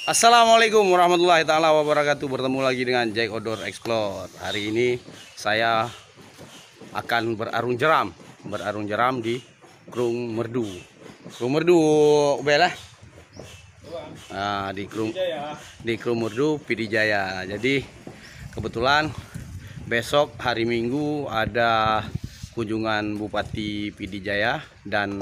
Assalamualaikum warahmatullahi taala wabarakatuh. Bertemu lagi dengan Jack Outdoor Explore. Hari ini saya akan berarung jeram di Krung Merdu. Krung Merdu belah. Nah, di Krung Merdu Pidijaya. Jadi kebetulan besok hari Minggu ada kunjungan Bupati Pidijaya dan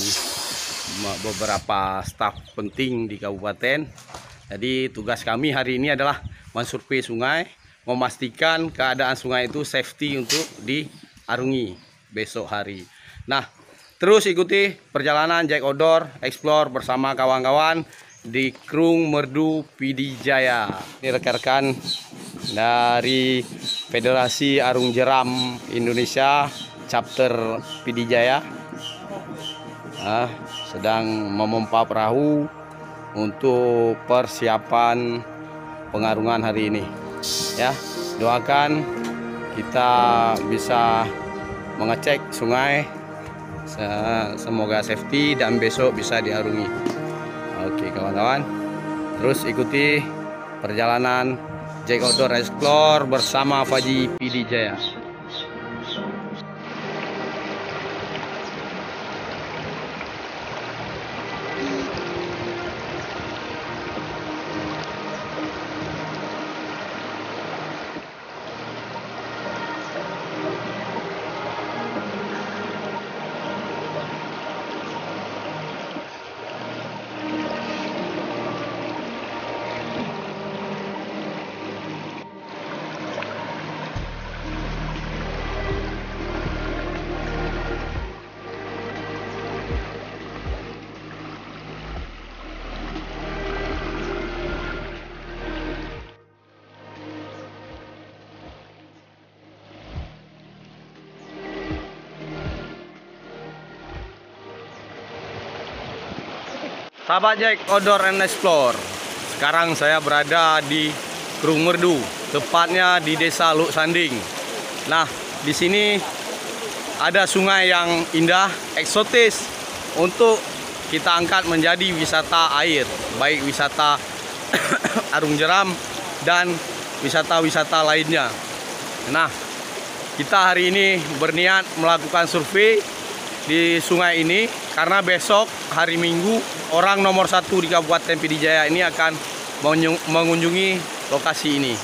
beberapa staf penting di kabupaten. Jadi tugas kami hari ini adalah mensurvei sungai, memastikan keadaan sungai itu safety untuk diarungi besok hari. Nah, terus ikuti perjalanan Jack Outdoor Explore bersama kawan-kawan di Krung Merdu Pidijaya. Ini rekan-rekan dari Federasi Arung Jeram Indonesia Chapter Pidijaya sedang memompa perahu untuk persiapan pengarungan hari ini. Ya, doakan kita bisa mengecek sungai, semoga safety dan besok bisa diarungi. Oke kawan-kawan, terus ikuti perjalanan Jack Outdoor Explore bersama Faji Pidijaya. Sahabat Jack Outdoor and Explore, sekarang saya berada di Krung Merdu, tepatnya di Desa Luk Sanding. Nah, di sini ada sungai yang indah, eksotis untuk kita angkat menjadi wisata air, baik wisata arung jeram dan wisata-wisata lainnya. Nah, kita hari ini berniat melakukan survei di sungai ini karena besok hari Minggu orang nomor 1 di Kabupaten Pidijaya ini akan mengunjungi lokasi ini.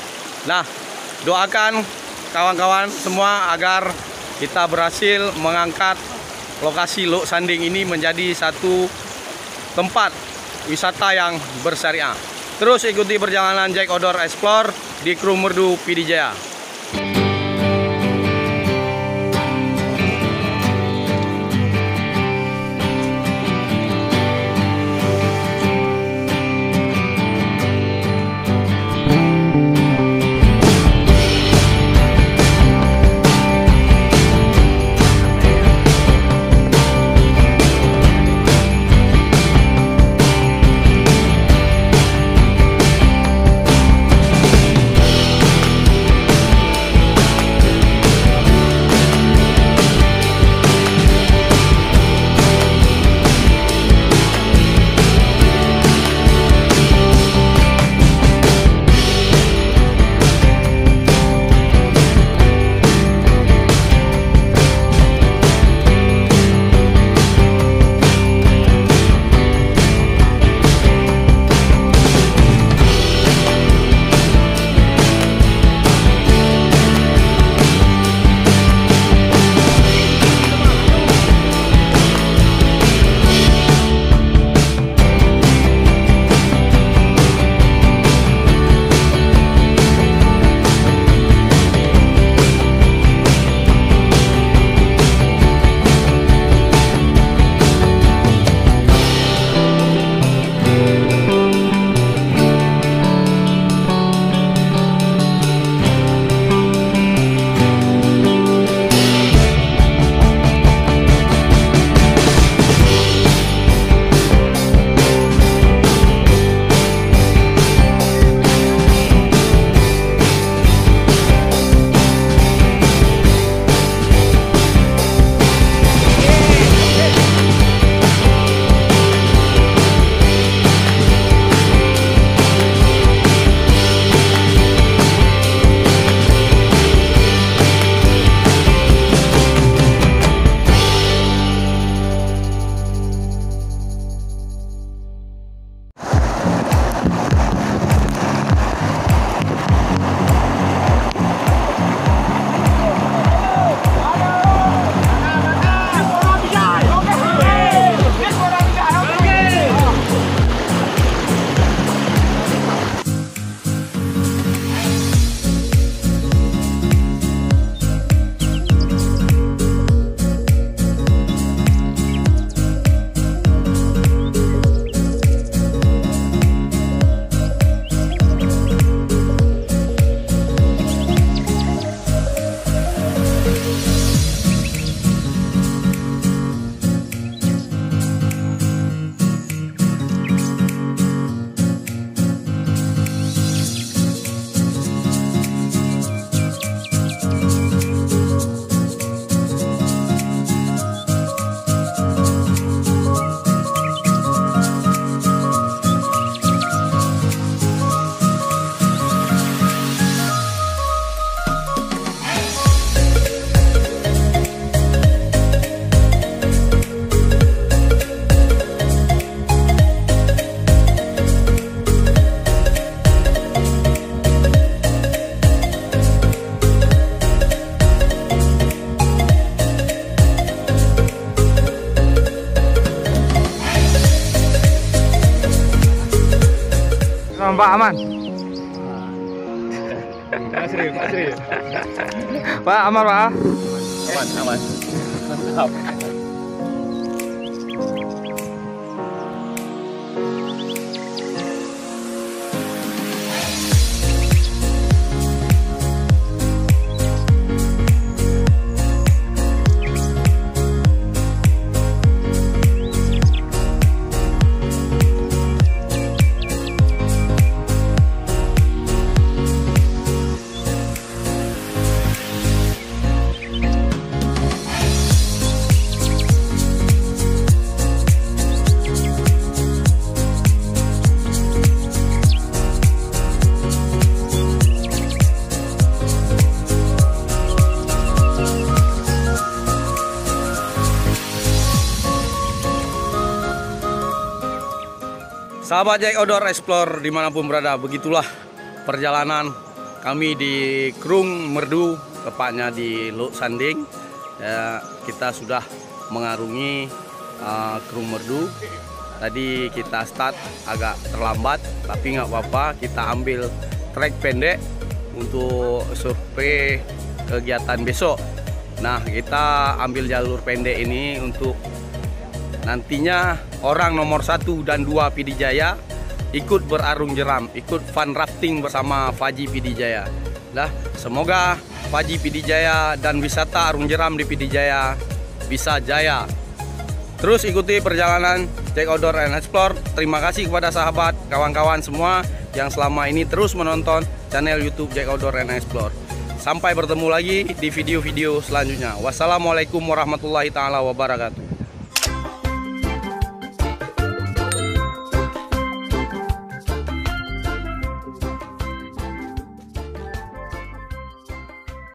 Nah, doakan kawan-kawan semua agar kita berhasil mengangkat lokasi Luk Sanding ini menjadi satu tempat wisata yang bersyariah. Terus ikuti perjalanan Jack Outdoor Explore di Krung Merdu Pidijaya. Pak aman? Pak aman Pak? Aman. Sahabat Jack Outdoor Explore dimanapun berada, begitulah perjalanan kami di Krung Merdu, tepatnya di Luk Sanding. Ya, kita sudah mengarungi Krung Merdu. Tadi kita start agak terlambat, tapi nggak apa-apa. Kita ambil trek pendek untuk survei kegiatan besok. Nah, kita ambil jalur pendek ini untuk nantinya orang nomor 1 dan 2 PD Jaya ikut berarung jeram, ikut fun rafting bersama Faji PD Jaya. Nah, semoga Faji PD Jaya dan wisata arung jeram di PD Jaya bisa jaya. Terus ikuti perjalanan Jack Outdoor and Explore. Terima kasih kepada sahabat, kawan-kawan semua yang selama ini terus menonton channel YouTube Jack Outdoor and Explore. Sampai bertemu lagi di video-video selanjutnya. Wassalamualaikum warahmatullahi taala wabarakatuh.